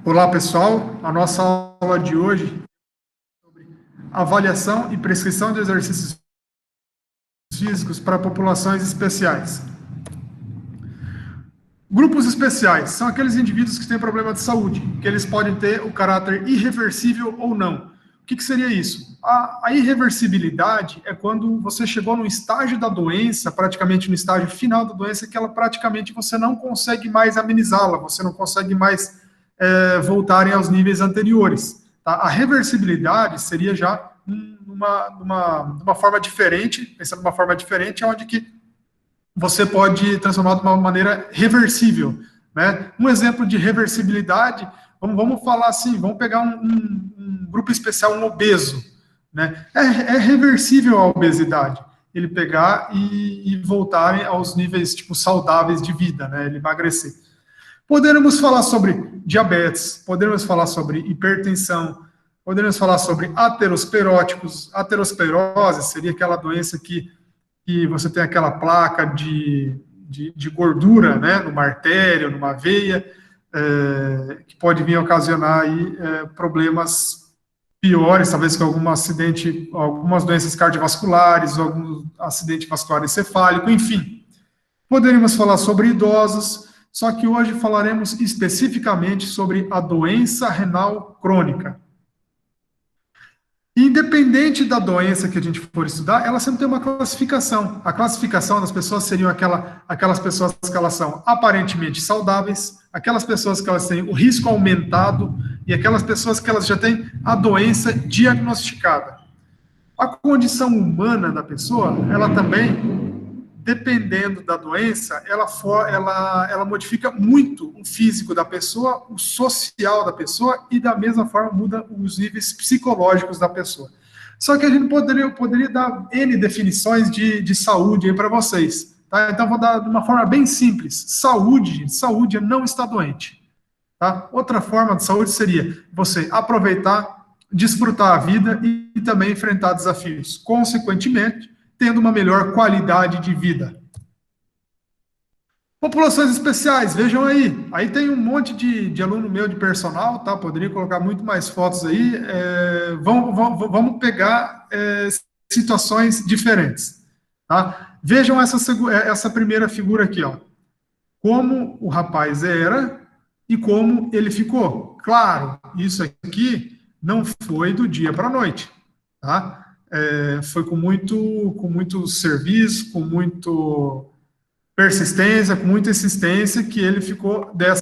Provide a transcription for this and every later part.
Olá, pessoal. A nossa aula de hoje é sobre avaliação e prescrição de exercícios físicos para populações especiais. Grupos especiais são aqueles indivíduos que têm problema de saúde, que eles podem ter o caráter irreversível ou não. O que seria isso? A irreversibilidade é quando você chegou no estágio da doença, praticamente no estágio final da doença, que ela praticamente você não consegue mais amenizá-la, você não consegue mais voltarem aos níveis anteriores. Tá? A reversibilidade seria já numa forma diferente, pensando de uma forma diferente, onde que você pode transformar de uma maneira reversível. Né? Um exemplo de reversibilidade, vamos falar assim, vamos pegar um grupo especial, um obeso. Né? É reversível a obesidade, ele pegar e voltar aos níveis tipo, saudáveis de vida, né? Ele emagrecer. Poderemos falar sobre diabetes, poderemos falar sobre hipertensão, poderemos falar sobre ateroscleróticos. Aterosclerose seria aquela doença que você tem aquela placa de gordura, né, numa artéria, numa veia, que pode vir a ocasionar aí, problemas piores, talvez com algum acidente, algumas doenças cardiovasculares, algum acidente vascular encefálico, enfim. Poderíamos falar sobre idosos, só que hoje falaremos especificamente sobre a doença renal crônica. Independente da doença que a gente for estudar, ela sempre tem uma classificação. A classificação das pessoas seriam aquelas pessoas que elas são aparentemente saudáveis, aquelas pessoas que elas têm o risco aumentado e aquelas pessoas que elas já têm a doença diagnosticada. A condição humana da pessoa, ela também, dependendo da doença, ela modifica muito o físico da pessoa, o social da pessoa e, da mesma forma, muda os níveis psicológicos da pessoa. Só que a gente poderia dar N definições de saúde aí para vocês. Tá? Então, vou dar de uma forma bem simples. Saúde é não estar doente. Tá? Outra forma de saúde seria você aproveitar, desfrutar a vida e também enfrentar desafios. Consequentemente, tendo uma melhor qualidade de vida. Populações especiais, vejam aí. Aí tem um monte de aluno meu de personal, tá? Poderia colocar muito mais fotos aí. Vamos pegar situações diferentes. Tá? Vejam essa primeira figura aqui, ó. Como o rapaz era e como ele ficou. Claro, isso aqui não foi do dia para a noite. Tá? Foi com muito serviço, com muito persistência, com muita insistência, que ele ficou dessa.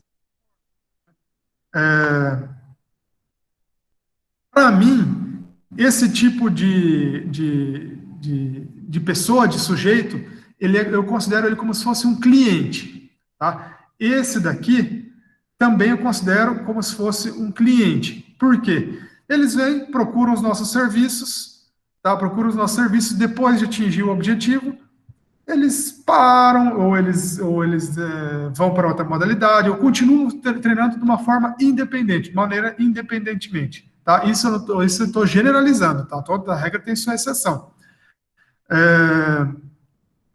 Para mim, esse tipo de pessoa, de sujeito, eu considero ele como se fosse um cliente. Tá? Esse daqui, também eu considero como se fosse um cliente. Por quê? Eles vêm, procuram os nossos serviços, tá? Procuram os nossos serviços, depois de atingir o objetivo, eles param, ou eles vão para outra modalidade, ou continuam treinando de uma forma independente, de maneira independentemente. Tá? Isso eu estou generalizando, tá? Toda regra tem sua exceção.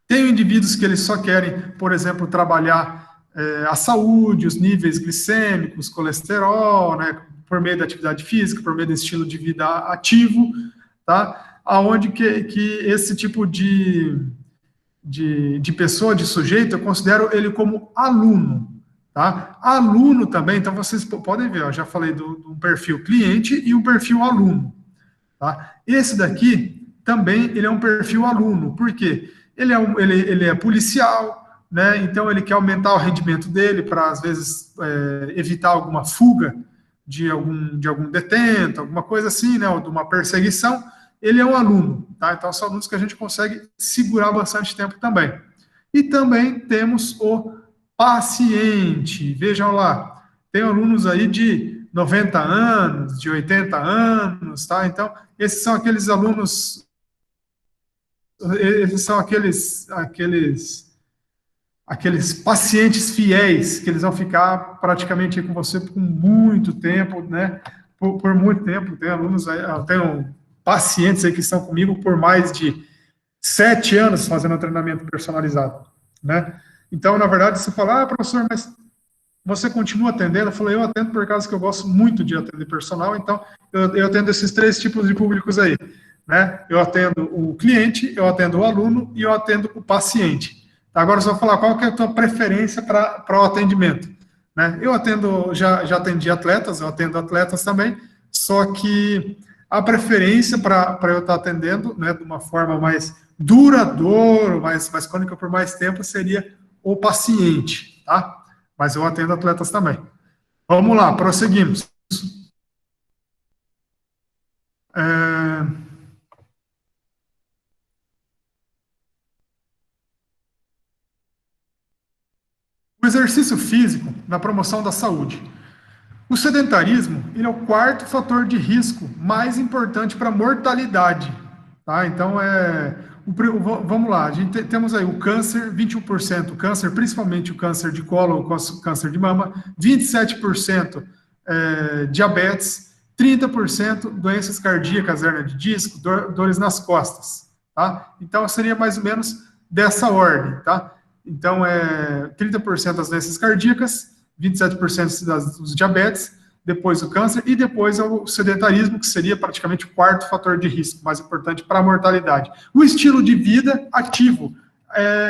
Tem indivíduos que eles só querem, por exemplo, trabalhar a saúde, os níveis glicêmicos, colesterol, né, por meio da atividade física, por meio do estilo de vida ativo, tá? Aonde que esse tipo de pessoa, de sujeito, eu considero ele como aluno, tá? Aluno também, então vocês podem ver, eu já falei de um perfil cliente e um perfil aluno, tá? Esse daqui também, ele é um perfil aluno, por quê? Ele é policial, né? Então ele quer aumentar o rendimento dele para, às vezes, evitar alguma fuga de algum detento, alguma coisa assim, né? Ou de uma perseguição. Ele é um aluno, tá? Então são alunos que a gente consegue segurar bastante tempo também. E também temos o paciente. Vejam lá, tem alunos aí de 90 anos, de 80 anos, tá? Então, esses são aqueles alunos, esses são aqueles pacientes fiéis, que eles vão ficar praticamente com você por muito tempo, né? Por muito tempo. Tem alunos aí, eu tenho pacientes aí que estão comigo por mais de 7 anos fazendo treinamento personalizado, né? Então, na verdade, você fala, professor, mas você continua atendendo? Eu falei, eu atendo por causa que eu gosto muito de atender personal, então eu atendo esses três tipos de públicos aí, né? Eu atendo o cliente, eu atendo o aluno e eu atendo o paciente. Agora, só falar qual que é a tua preferência para o atendimento, né? Eu atendo, já atendi atletas, eu atendo atletas também, só que a preferência para eu estar atendendo, né, de uma forma mais duradoura, mais crônica por mais tempo, seria o paciente, tá? Mas eu atendo atletas também. Vamos lá, prosseguimos. É... O exercício físico na promoção da saúde. O sedentarismo, ele é o quarto fator de risco mais importante para a mortalidade, tá? Então, vamos lá, temos aí o câncer, 21%, câncer, principalmente o câncer de colo, o câncer de mama, 27% diabetes, 30% doenças cardíacas, hernia de disco, dores nas costas, tá? Então, seria mais ou menos dessa ordem, tá? Então, 30% das doenças cardíacas, 27% dos diabetes, depois o câncer e depois o sedentarismo, que seria praticamente o quarto fator de risco mais importante para a mortalidade. O estilo de vida ativo,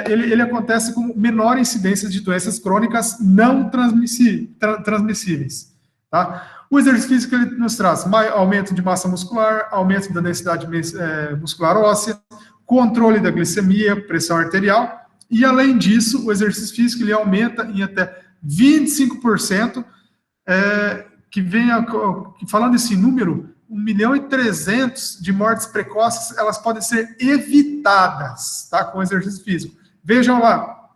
ele acontece com menor incidência de doenças crônicas não transmissíveis. Tá? O exercício físico ele nos traz aumento de massa muscular, aumento da densidade muscular óssea, controle da glicemia, pressão arterial, e além disso, o exercício físico ele aumenta em até 25%, falando esse número, 1.300.000 de mortes precoces, elas podem ser evitadas, tá, com exercício físico. Vejam lá,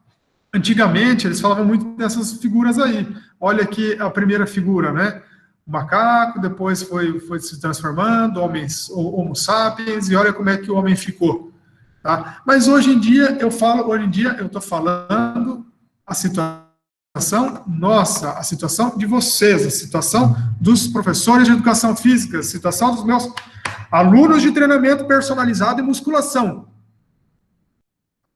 antigamente eles falavam muito dessas figuras aí. Olha aqui a primeira figura, né? O macaco, depois foi se transformando, Homo sapiens, e olha como é que o homem ficou. Tá? Mas hoje em dia, eu estou falando a situação nossa, a situação de vocês, a situação dos professores de educação física, a situação dos meus alunos de treinamento personalizado e musculação.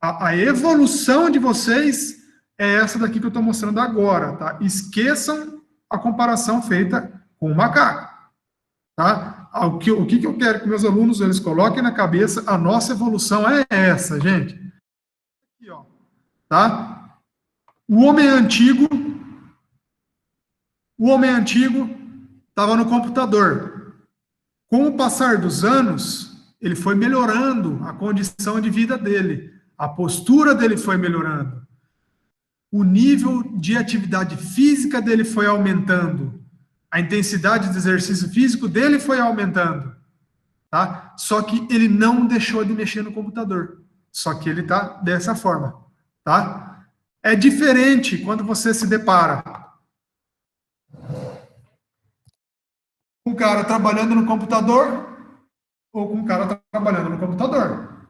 A evolução de vocês é essa daqui que eu estou mostrando agora, tá? Esqueçam a comparação feita com o macaco, tá? O que eu quero que meus alunos eles coloquem na cabeça, a nossa evolução é essa, gente. Aqui, ó, tá? O homem antigo estava no computador. Com o passar dos anos, ele foi melhorando a condição de vida dele, a postura dele foi melhorando, o nível de atividade física dele foi aumentando, a intensidade de exercício físico dele foi aumentando, tá? Só que ele não deixou de mexer no computador. Só que ele tá dessa forma, tá? É diferente quando você se depara com um cara trabalhando no computador ou com um cara trabalhando no computador,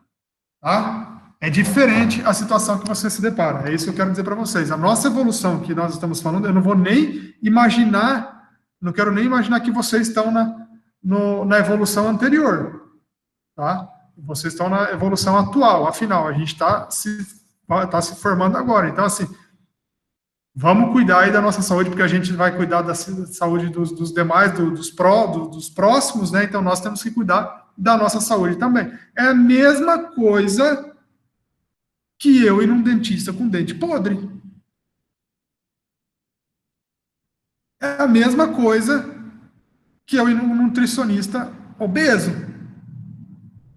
tá? É diferente a situação que você se depara. É isso que eu quero dizer para vocês. A nossa evolução que nós estamos falando, eu não vou nem imaginar, não quero nem imaginar que vocês estão na evolução anterior, tá? Vocês estão na evolução atual, afinal, a gente está se formando agora. Então, assim, vamos cuidar aí da nossa saúde, porque a gente vai cuidar da saúde dos demais, dos próximos, né? Então, nós temos que cuidar da nossa saúde também. É a mesma coisa que eu ir num dentista com dente podre. É a mesma coisa que eu ir num nutricionista obeso,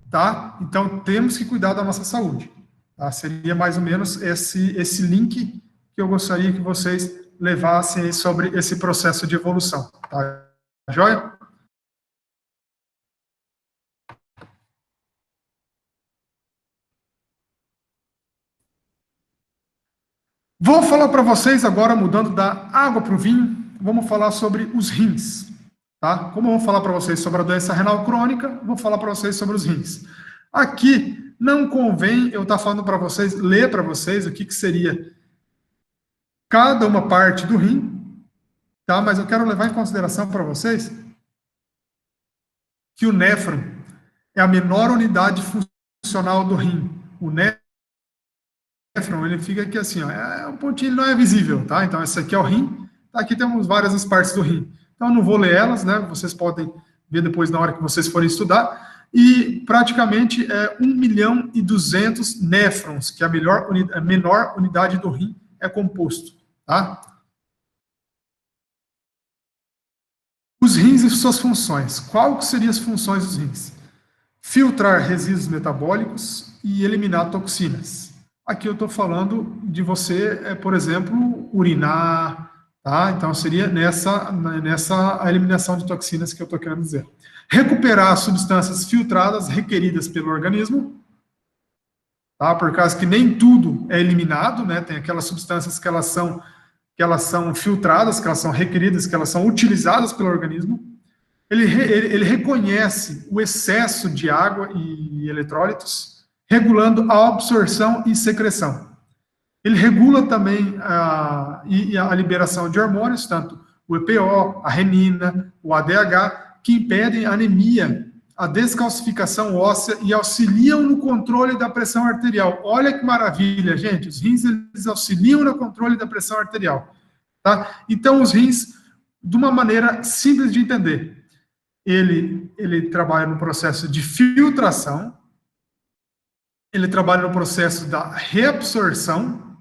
tá? Então, temos que cuidar da nossa saúde. Tá? Seria mais ou menos esse link que eu gostaria que vocês levassem sobre esse processo de evolução. Tá? Joia? Vou falar para vocês agora, mudando da água para o vinho, vamos falar sobre os rins. Tá? Como eu vou falar para vocês sobre a doença renal crônica, vou falar para vocês sobre os rins. Aqui, não convém eu estar falando para vocês, ler para vocês o que seria cada uma parte do rim, tá? Mas eu quero levar em consideração para vocês que o néfron é a menor unidade funcional do rim. O néfron, ele fica aqui assim, ó, um pontinho, ele não é visível, tá? Então, esse aqui é o rim, Aqui temos várias as partes do rim. Então, eu não vou ler elas, né? Vocês podem ver depois na hora que vocês forem estudar. E praticamente é 1.200.000 néfrons, que é a menor unidade do rim é composto, tá? Os rins e suas funções. Qual que seriam as funções dos rins? Filtrar resíduos metabólicos e eliminar toxinas. Aqui eu estou falando de você, por exemplo, urinar, tá? Então seria nessa a eliminação de toxinas que eu estou querendo dizer. Recuperar as substâncias filtradas requeridas pelo organismo, tá? Por causa que nem tudo é eliminado, né? Tem aquelas substâncias que elas são filtradas, que elas são requeridas, que elas são utilizadas pelo organismo. Ele reconhece o excesso de água e eletrólitos, regulando a absorção e secreção. Ele regula também a liberação de hormônios, tanto o EPO, a renina, o ADH, que impedem a anemia, a descalcificação óssea e auxiliam no controle da pressão arterial. Olha que maravilha, gente. Os rins, eles auxiliam no controle da pressão arterial. Tá? Então, os rins, de uma maneira simples de entender, ele trabalha no processo de filtração, ele trabalha no processo da reabsorção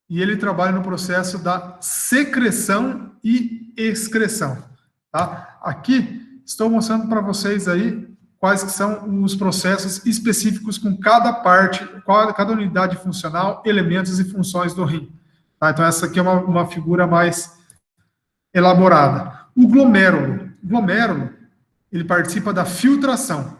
e ele trabalha no processo da secreção e excreção. Tá? Aqui estou mostrando para vocês aí quais que são os processos específicos com cada parte, cada unidade funcional, elementos e funções do rim. Tá? Então essa aqui é uma figura mais elaborada. O glomérulo. O glomérulo, ele participa da filtração.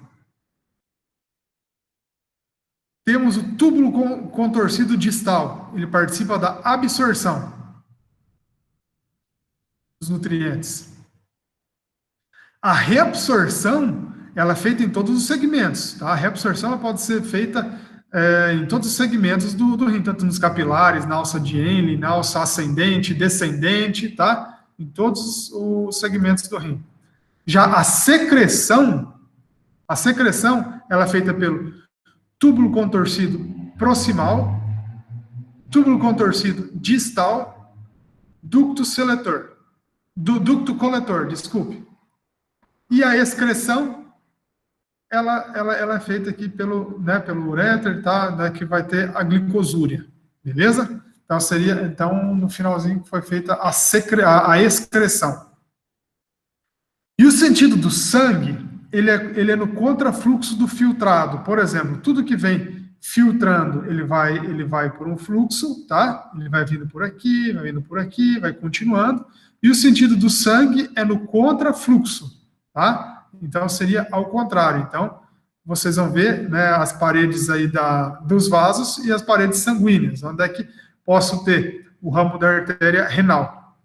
Temos o túbulo contorcido distal, ele participa da absorção dos nutrientes. A reabsorção, ela é feita em todos os segmentos. Tá? A reabsorção ela pode ser feita em todos os segmentos do rim, tanto nos capilares, na alça de Henle, na alça ascendente, descendente, tá? Em todos os segmentos do rim. Já a secreção, ela é feita pelo túbulo contorcido proximal, túbulo contorcido distal, ducto coletor, desculpe. E a excreção, ela é feita aqui pelo uréter, tá? Né, que vai ter a glicosúria, beleza? Então, no finalzinho foi feita a excreção. E o sentido do sangue, ele é no contrafluxo do filtrado. Por exemplo, tudo que vem filtrando, ele vai por um fluxo, tá? Ele vai vindo por aqui, vai continuando. E o sentido do sangue é no contrafluxo, tá? Então, seria ao contrário. Então, vocês vão ver, né, as paredes aí dos vasos e as paredes sanguíneas, onde é que posso ter o ramo da artéria renal.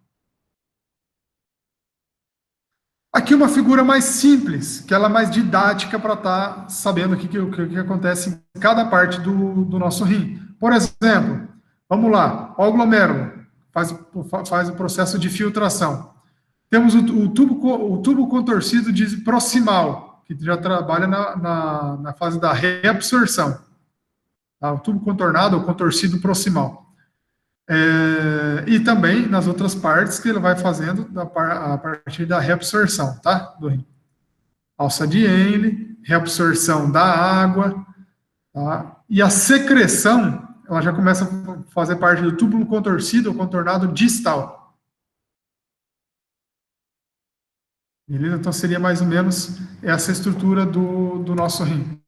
Aqui uma figura mais simples, que ela é mais didática para estar sabendo o que acontece em cada parte do nosso rim. Por exemplo, vamos lá, o glomérulo faz o processo de filtração. Temos o tubo contorcido proximal, que já trabalha na fase da reabsorção. Tá? O tubo contornado ou contorcido proximal. E também nas outras partes que ele vai fazendo a partir da reabsorção, tá? Do rim. Alça de Henle, reabsorção da água, tá? E a secreção, ela já começa a fazer parte do túbulo contorcido ou contornado distal. Beleza? Então seria mais ou menos essa estrutura do nosso rim.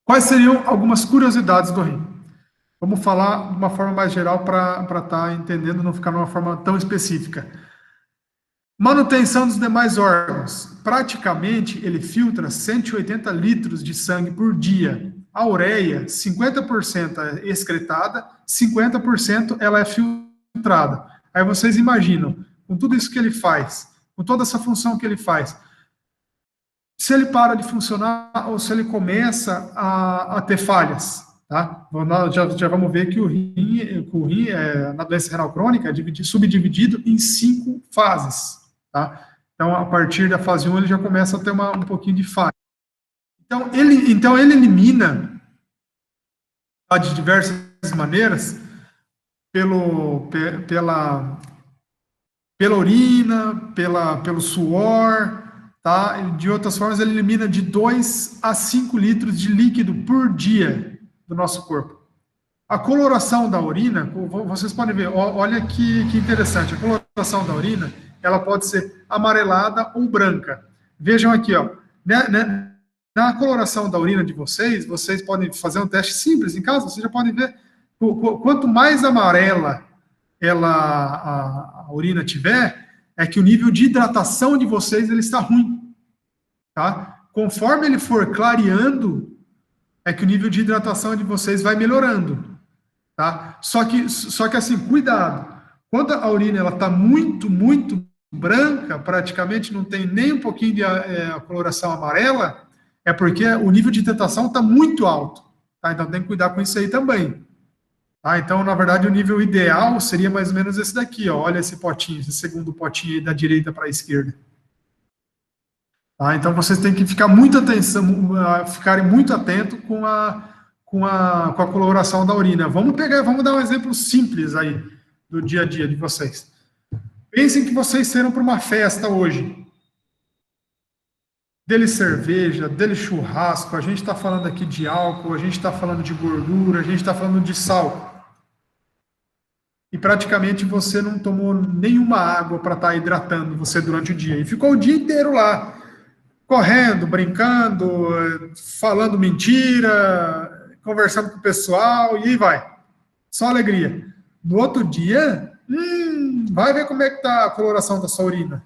Quais seriam algumas curiosidades do rim? Vamos falar de uma forma mais geral para estar entendendo, não ficar de uma forma tão específica. Manutenção dos demais órgãos. Praticamente, ele filtra 180 litros de sangue por dia. A ureia, 50% é excretada, 50% ela é filtrada. Aí vocês imaginam, com tudo isso que ele faz, com toda essa função que ele faz, se ele para de funcionar ou se ele começa a ter falhas. Tá? Já vamos ver que o rim na doença renal crônica é subdividido em 5 fases. Tá? Então, a partir da fase 1, ele já começa a ter um pouquinho de falha. Então, ele elimina de diversas maneiras pela pela urina, pelo suor, tá? De outras formas, ele elimina de 2 a 5 litros de líquido por dia do nosso corpo. A coloração da urina, vocês podem ver, olha que interessante, a coloração da urina, ela pode ser amarelada ou branca. Vejam aqui, ó, na coloração da urina de vocês podem fazer um teste simples em casa, vocês já podem ver, quanto mais amarela a urina tiver, é que o nível de hidratação de vocês ele está ruim, tá? Conforme ele for clareando, é que o nível de hidratação de vocês vai melhorando. Tá? Só que assim, cuidado. Quando a urina ela está muito branca, praticamente não tem nem um pouquinho de coloração amarela, é porque o nível de hidratação está muito alto. Tá? Então tem que cuidar com isso aí também. Tá? Então, na verdade, o nível ideal seria mais ou menos esse daqui. Ó. Olha esse potinho, esse segundo potinho aí da direita para a esquerda. Tá? Então vocês têm que ficar ficarem muito atentos com a coloração da urina. Vamos dar um exemplo simples aí do dia a dia de vocês. Pensem que vocês serão para uma festa hoje. Dele cerveja, dele churrasco, a gente está falando aqui de álcool, a gente está falando de gordura, a gente está falando de sal. E praticamente você não tomou nenhuma água para estar hidratando você durante o dia. E ficou o dia inteiro lá, correndo, brincando, falando mentira, conversando com o pessoal, e aí vai. Só alegria. No outro dia, vai ver como é que está a coloração da sua urina.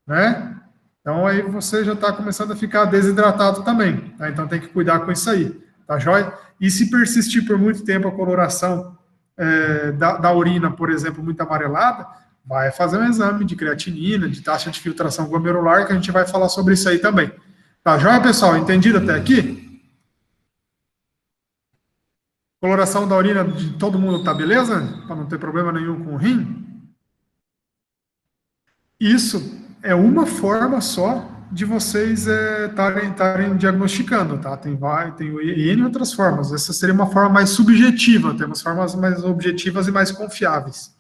Né? Então, aí você já está começando a ficar desidratado também. Tá? Então, tem que cuidar com isso aí. Tá joia? E se persistir por muito tempo a coloração da urina, por exemplo, muito amarelada, vai fazer um exame de creatinina, de taxa de filtração glomerular, que a gente vai falar sobre isso aí também. Tá joia, pessoal? Entendido até aqui? Coloração da urina de todo mundo tá beleza? Para não ter problema nenhum com o rim? Isso é uma forma só de vocês estarem diagnosticando, tá? Tem N outras formas. Essa seria uma forma mais subjetiva, temos formas mais objetivas e mais confiáveis.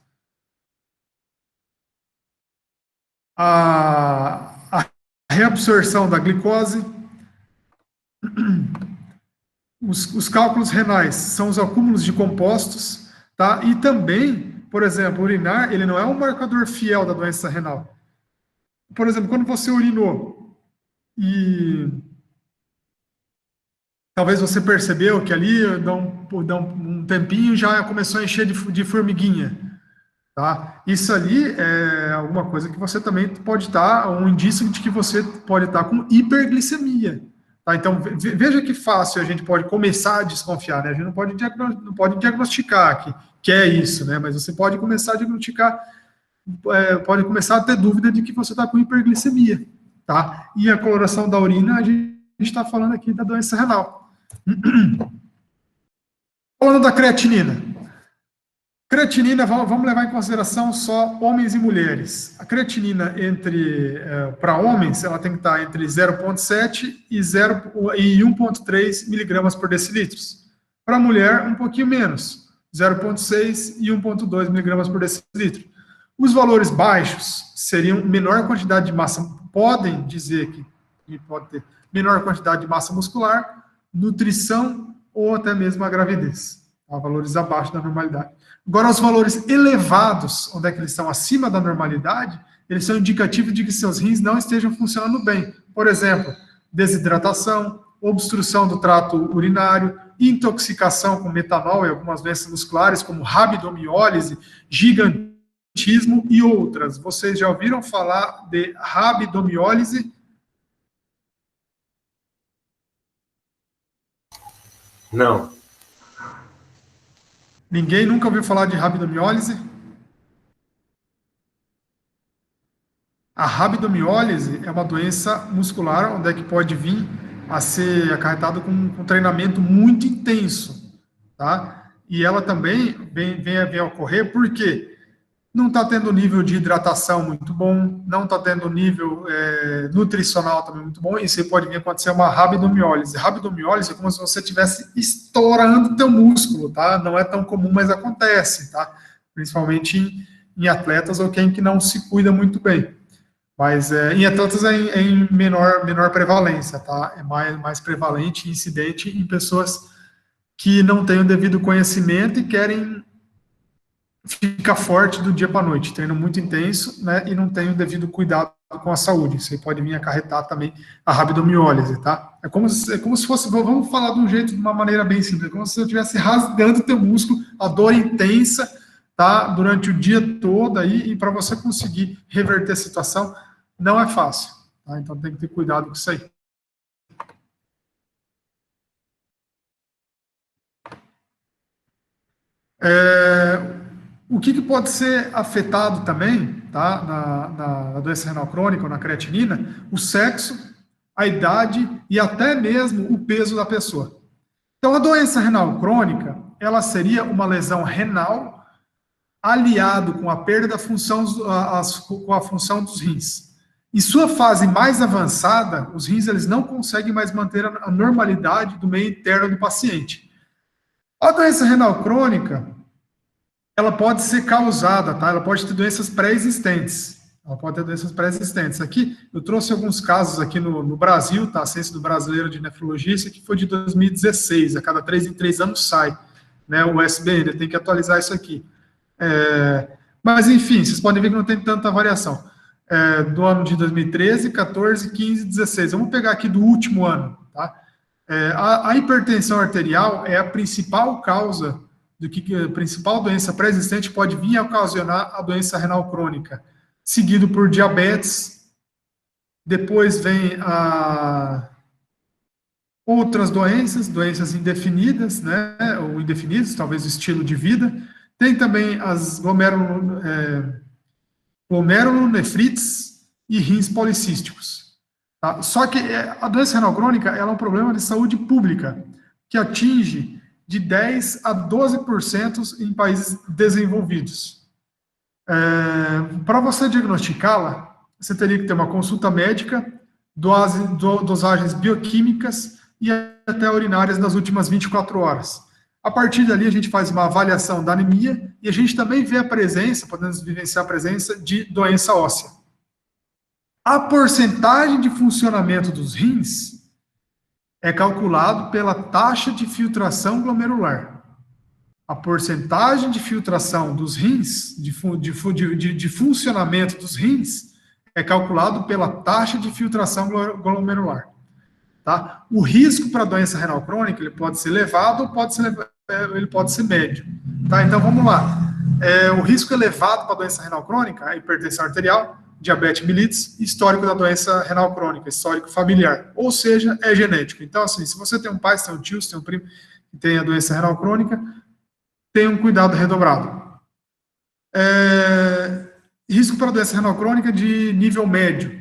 A reabsorção da glicose, os cálculos renais são os acúmulos de compostos, tá? E também, por exemplo, urinar, ele não é um marcador fiel da doença renal. Por exemplo, quando você urinou e talvez você percebeu que ali dá um tempinho já começou a encher de formiguinha. Tá? Isso ali é alguma coisa que você também pode estar, um indício de que você pode estar com hiperglicemia. Tá? Então, veja que fácil a gente pode começar a desconfiar, né? A gente não pode diagnosticar que é isso, né? Mas você pode começar a diagnosticar, pode começar a ter dúvida de que você está com hiperglicemia. Tá? E a coloração da urina, a gente está falando aqui da doença renal. Falando da creatinina. Creatinina, vamos levar em consideração só homens e mulheres. A creatinina para homens, ela tem que estar entre 0,7 e 1,3 miligramas por decilitro. Para mulher, um pouquinho menos, 0,6 e 1,2 miligramas por decilitro. Os valores baixos seriam menor quantidade de massa, podem dizer que pode ter menor quantidade de massa muscular, nutrição ou até mesmo a gravidez. Tá? Valores abaixo da normalidade. Agora, os valores elevados, onde é que eles estão acima da normalidade, eles são indicativos de que seus rins não estejam funcionando bem. Por exemplo, desidratação, obstrução do trato urinário, intoxicação com metanol e algumas doenças musculares, como rabdomiólise, gigantismo e outras. Vocês já ouviram falar de rabdomiólise? Não. Ninguém nunca ouviu falar de rabdomiólise? A rabdomiólise é uma doença muscular onde é que pode vir a ser acarretado com um treinamento muito intenso, tá? E ela também vem a ocorrer porque não está tendo nível de hidratação muito bom, não está tendo nível nutricional também muito bom, e isso pode vir a acontecer uma rabdomiólise. Rabdomiólise é como se você estivesse estourando o teu músculo, tá? Não é tão comum, mas acontece, tá? Principalmente em atletas ou quem que não se cuida muito bem. Mas em atletas é em menor prevalência, tá? É mais prevalente, incidente em pessoas que não têm o devido conhecimento e querem ficar forte do dia para a noite, treino muito intenso, né? E não tem o devido cuidado com a saúde. Isso aí pode vir acarretar também a rabdomiólise, tá? É como se fosse, vamos falar de um jeito, de uma maneira bem simples, é como se você estivesse rasgando o teu músculo, a dor intensa, tá? Durante o dia todo aí, e para você conseguir reverter a situação, não é fácil, tá? Então tem que ter cuidado com isso aí. O que pode ser afetado também, tá, na doença renal crônica ou na creatinina? O sexo, a idade e até mesmo o peso da pessoa. Então, a doença renal crônica, ela seria uma lesão renal aliado com a perda da função, com a função dos rins. Em sua fase mais avançada, os rins eles não conseguem mais manter a normalidade do meio interno do paciente. A doença renal crônica, ela pode ser causada, tá? Ela pode ter doenças pré-existentes. Ela pode ter doenças pré-existentes. Aqui, eu trouxe alguns casos aqui no Brasil, tá? A Ciência do Brasileiro de Nefrologia, isso aqui foi de 2016, a cada 3 em 3 anos sai, né? O SBN, tem que atualizar isso aqui. Mas, enfim, vocês podem ver que não tem tanta variação. Do ano de 2013, 14, 15, 16. Vamos pegar aqui do último ano, tá? A hipertensão arterial é a principal causa do que a principal doença pré-existente pode vir a ocasionar a doença renal crônica, seguido por diabetes, depois vem outras doenças indefinidas, né, ou indefinidas, talvez estilo de vida, tem também as glomerulonefrites e rins policísticos. Tá? Só que a doença renal crônica ela é um problema de saúde pública, que atinge de 10% a 12% em países desenvolvidos. Para você diagnosticá-la, você teria que ter uma consulta médica, dosagens bioquímicas e até urinárias nas últimas 24 horas. A partir dali, a gente faz uma avaliação da anemia e a gente também vê a presença, podemos vivenciar a presença de doença óssea. A porcentagem de funcionamento dos rins é calculado pela taxa de filtração glomerular. A porcentagem de filtração dos rins, de funcionamento dos rins, é calculado pela taxa de filtração glomerular. Tá? O risco para a doença renal crônica ele pode ser elevado ou ele pode ser médio. Tá? Então, vamos lá. O risco elevado para a doença renal crônica, a hipertensão arterial, diabetes mellitus, histórico da doença renal crônica, histórico familiar, ou seja, é genético. Então, assim, se você tem um pai, se tem um tio, se tem um primo que tem a doença renal crônica, tenha um cuidado redobrado. Risco para a doença renal crônica de nível médio.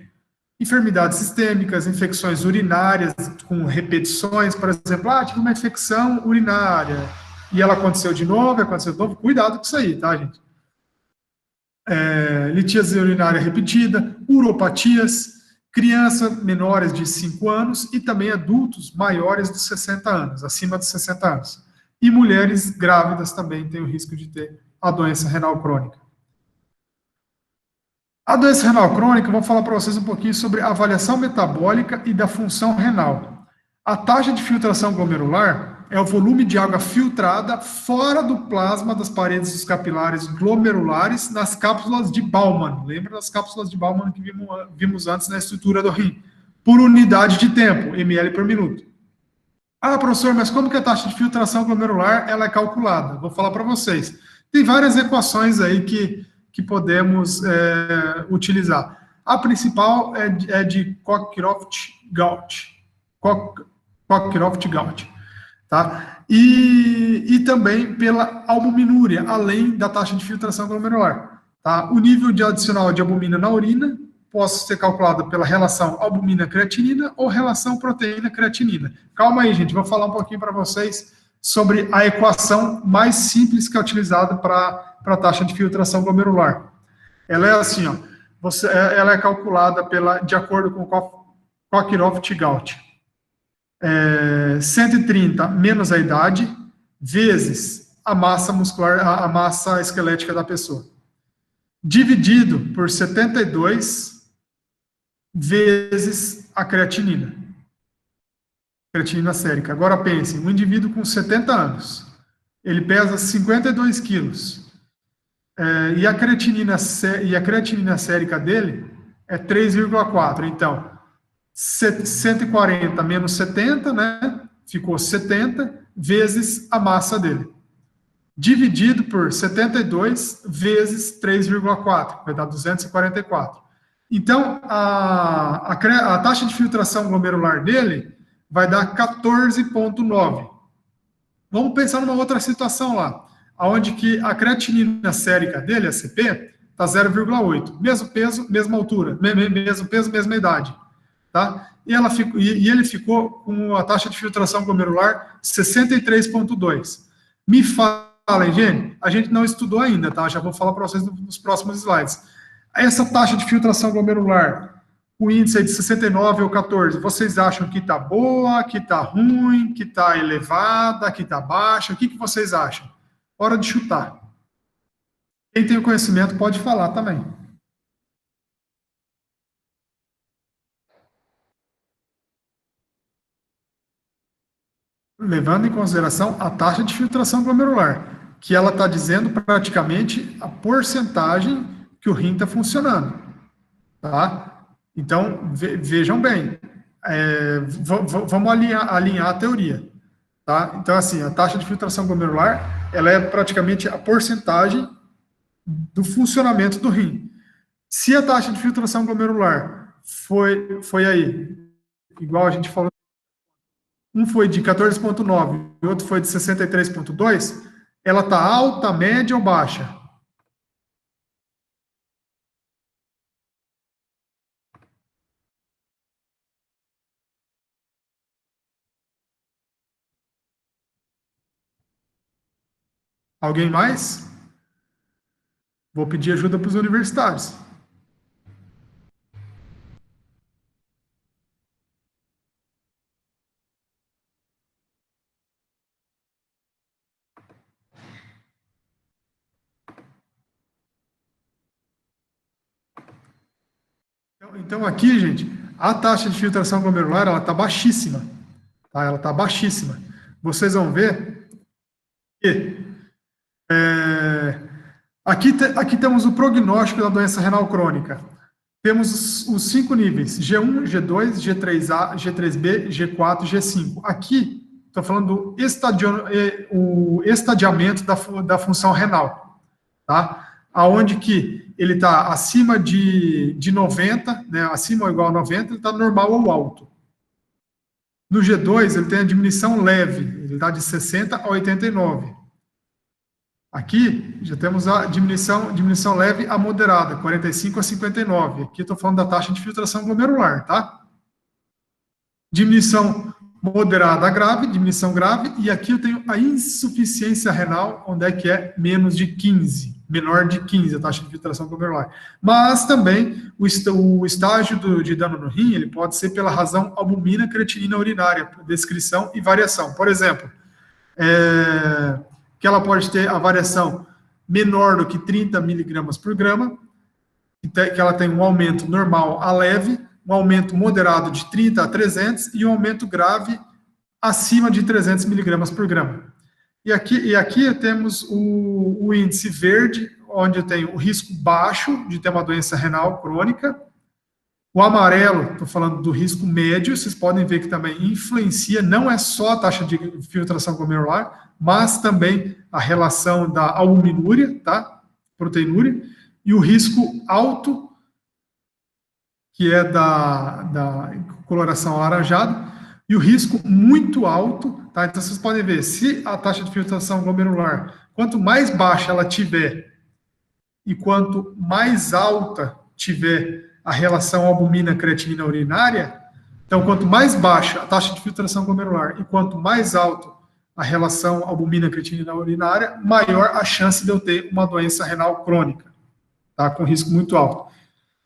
Enfermidades sistêmicas, infecções urinárias com repetições, por exemplo, tive uma infecção urinária e ela aconteceu de novo, cuidado com isso aí, tá, gente? Litíase urinária repetida, uropatias, crianças menores de 5 anos e também adultos maiores de 60 anos, acima de 60 anos. E mulheres grávidas também têm o risco de ter a doença renal crônica. A doença renal crônica, eu vou falar para vocês um pouquinho sobre a avaliação metabólica e da função renal. A taxa de filtração glomerular é o volume de água filtrada fora do plasma das paredes dos capilares glomerulares nas cápsulas de Bowman. Lembra das cápsulas de Bowman que vimos antes na estrutura do rim? Por unidade de tempo, ml por minuto. Professor, mas como que a taxa de filtração glomerular ela é calculada? Vou falar para vocês. Tem várias equações aí que podemos utilizar. A principal é de Cockcroft-Gault. Cockcroft-Gault. Tá? E também pela albuminúria, além da taxa de filtração glomerular. Tá? O nível adicional de albumina na urina pode ser calculado pela relação albumina-creatinina ou relação proteína-creatinina. Calma aí, gente, vou falar um pouquinho para vocês sobre a equação mais simples que é utilizada para a taxa de filtração glomerular. Ela é assim, ó, ela é calculada de acordo com Cockcroft-Gault. 130 menos a idade, vezes a massa muscular, a massa esquelética da pessoa. dividido por 72 vezes a creatinina. Creatinina sérica. Agora pense, um indivíduo com 70 anos, ele pesa 52 quilos, e a creatinina sérica dele é 3,4. Então, 140 menos 70, né? Ficou 70 vezes a massa dele. Dividido por 72 vezes 3,4, vai dar 244. Então, a taxa de filtração glomerular dele vai dar 14,9. Vamos pensar numa outra situação lá, onde que a creatinina sérica dele, a CP, está 0,8. Mesmo peso, mesma altura, mesmo peso, mesma idade. Tá? E ele ficou com a taxa de filtração glomerular 63,2. Me falem, gente, a gente não estudou ainda, tá? Já vou falar para vocês nos próximos slides. Essa taxa de filtração glomerular, o índice é de 69 ou 14, vocês acham que está boa, que está ruim, que está elevada, que está baixa? O que vocês acham? Hora de chutar. Quem tem o conhecimento pode falar também. Levando em consideração a taxa de filtração glomerular, que ela está dizendo praticamente a porcentagem que o rim está funcionando, tá? Então, vejam bem, vamos alinhar a teoria, tá? Então, assim, a taxa de filtração glomerular, ela é praticamente a porcentagem do funcionamento do rim. Se a taxa de filtração glomerular foi aí, igual a gente falou, um foi de 14,9 e o outro foi de 63,2, ela está alta, média ou baixa? Alguém mais? Vou pedir ajuda para os universitários. Então, aqui, gente, a taxa de filtração glomerular, ela está baixíssima. Tá? Ela está baixíssima. Vocês vão ver que aqui temos o prognóstico da doença renal crônica. Temos os 5 níveis, G1, G2, G3A, G3B, G4, G5. Aqui, estou falando do estadiamento da função renal, tá? Aonde que ele está acima de 90, né, acima ou igual a 90, ele está normal ou alto. No G2, ele tem a diminuição leve, ele está de 60 a 89. Aqui, já temos a diminuição leve a moderada, 45 a 59. Aqui estou falando da taxa de filtração glomerular, tá? Diminuição moderada a grave, diminuição grave, e aqui eu tenho a insuficiência renal, onde é que é menos de 15, menor de 15 a taxa de filtração glomerular. Mas também o estágio de dano no rim, ele pode ser pela razão albumina creatinina urinária, descrição e variação. Por exemplo, que ela pode ter a variação menor do que 30 miligramas por grama, que ela tem um aumento normal a leve, um aumento moderado de 30 a 300 e um aumento grave acima de 300 miligramas por grama. E aqui temos o índice verde, onde eu tenho o risco baixo de ter uma doença renal crônica. O amarelo, estou falando do risco médio, vocês podem ver que também influencia, não é só a taxa de filtração glomerular, mas também a relação da albuminúria, tá? Proteinúria, e o risco alto, que é da coloração alaranjada, e o risco muito alto, tá? Então, vocês podem ver, se a taxa de filtração glomerular, quanto mais baixa ela tiver, e quanto mais alta tiver a relação albumina-creatinina urinária, então, quanto mais baixa a taxa de filtração glomerular e quanto mais alto a relação albumina-creatinina urinária, maior a chance de eu ter uma doença renal crônica, tá? Com risco muito alto.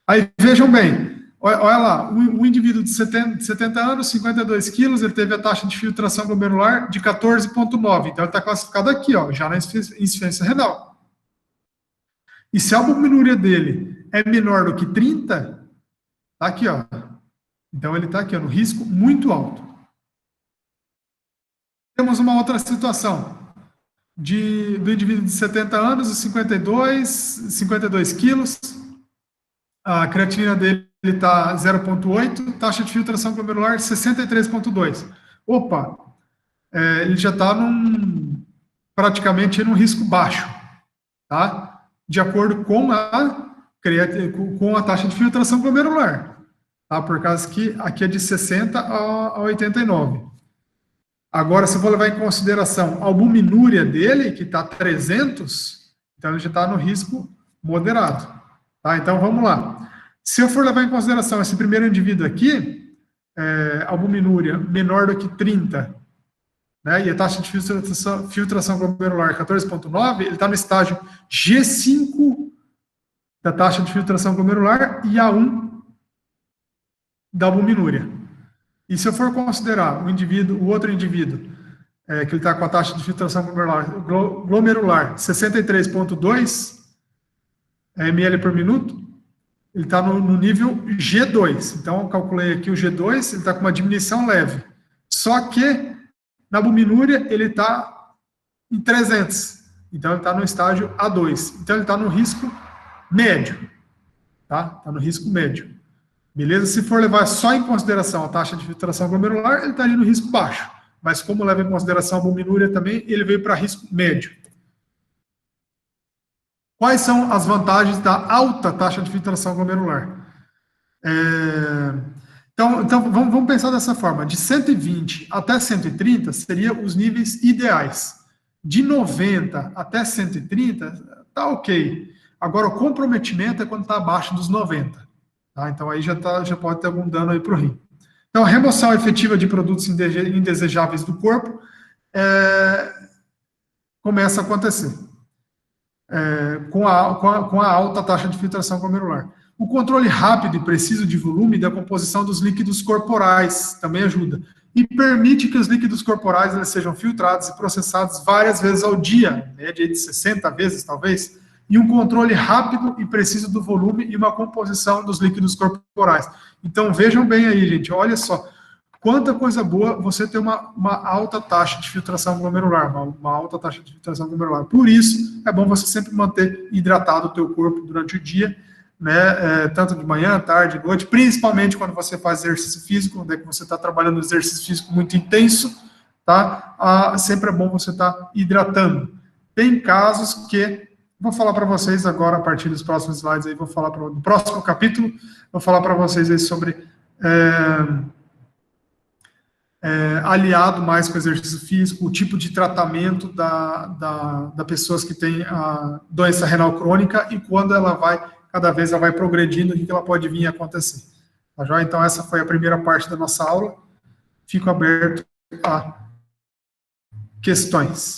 Aí, vejam bem, olha lá, um indivíduo de 70 anos, 52 quilos, ele teve a taxa de filtração glomerular de 14,9. Então, ele está classificado aqui, ó, já na insuficiência renal. E se a albuminúria dele é menor do que 30, tá aqui, ó. Então ele está aqui, ó, no risco muito alto. Temos uma outra situação do indivíduo de 70 anos, 52 quilos, a creatinina dele está 0,8, taxa de filtração glomerular 63,2. Opa, ele já está praticamente num risco baixo, tá? De acordo com a taxa de filtração glomerular, tá? Por causa que aqui é de 60 a 89. Agora, se eu for levar em consideração a albuminúria dele, que está 300, então ele já está no risco moderado. Tá? Então, vamos lá. Se eu for levar em consideração esse primeiro indivíduo aqui, albuminúria menor do que 30, né, e a taxa de filtração glomerular 14,9, ele está no estágio G5 da taxa de filtração glomerular e A1 da albuminúria. E se eu for considerar o outro indivíduo, que ele está com a taxa de filtração glomerular 63,2 ml por minuto, ele está no nível G2. Então, eu calculei aqui o G2, ele está com uma diminuição leve. Só que, na albuminúria, ele está em 300. Então, ele está no estágio A2. Então, ele está no risco médio. Tá? Está no risco médio. Beleza? Se for levar só em consideração a taxa de filtração glomerular, ele estaria no risco baixo. Mas como leva em consideração a albuminúria também, ele veio para risco médio. Quais são as vantagens da alta taxa de filtração glomerular? Então vamos pensar dessa forma. De 120 até 130 seriam os níveis ideais. De 90 até 130, tá ok. Agora, o comprometimento é quando está abaixo dos 90. Tá? Então, aí já pode ter algum dano aí para o rim. Então, a remoção efetiva de produtos indesejáveis do corpo começa a acontecer com a alta taxa de filtração glomerular. O controle rápido e preciso de volume da composição dos líquidos corporais também ajuda. E permite que os líquidos corporais eles sejam filtrados e processados várias vezes ao dia, média de 60 vezes, talvez, e um controle rápido e preciso do volume e uma composição dos líquidos corporais. Então, vejam bem aí, gente, olha só, quanta coisa boa você ter uma alta taxa de filtração glomerular, uma alta taxa de filtração glomerular. Por isso, é bom você sempre manter hidratado o teu corpo durante o dia, né, tanto de manhã, tarde, noite, principalmente quando você faz exercício físico, onde é que você está trabalhando um exercício físico muito intenso, tá? Sempre é bom você estar hidratando. Tem casos que vou falar para vocês agora, a partir dos próximos slides, aí, no próximo capítulo, vou falar para vocês aí sobre aliado mais com o exercício físico, o tipo de tratamento da pessoas que têm a doença renal crônica e quando cada vez ela vai progredindo, o que ela pode vir a acontecer. Tá, joia? Então, essa foi a primeira parte da nossa aula. Fico aberto a questões.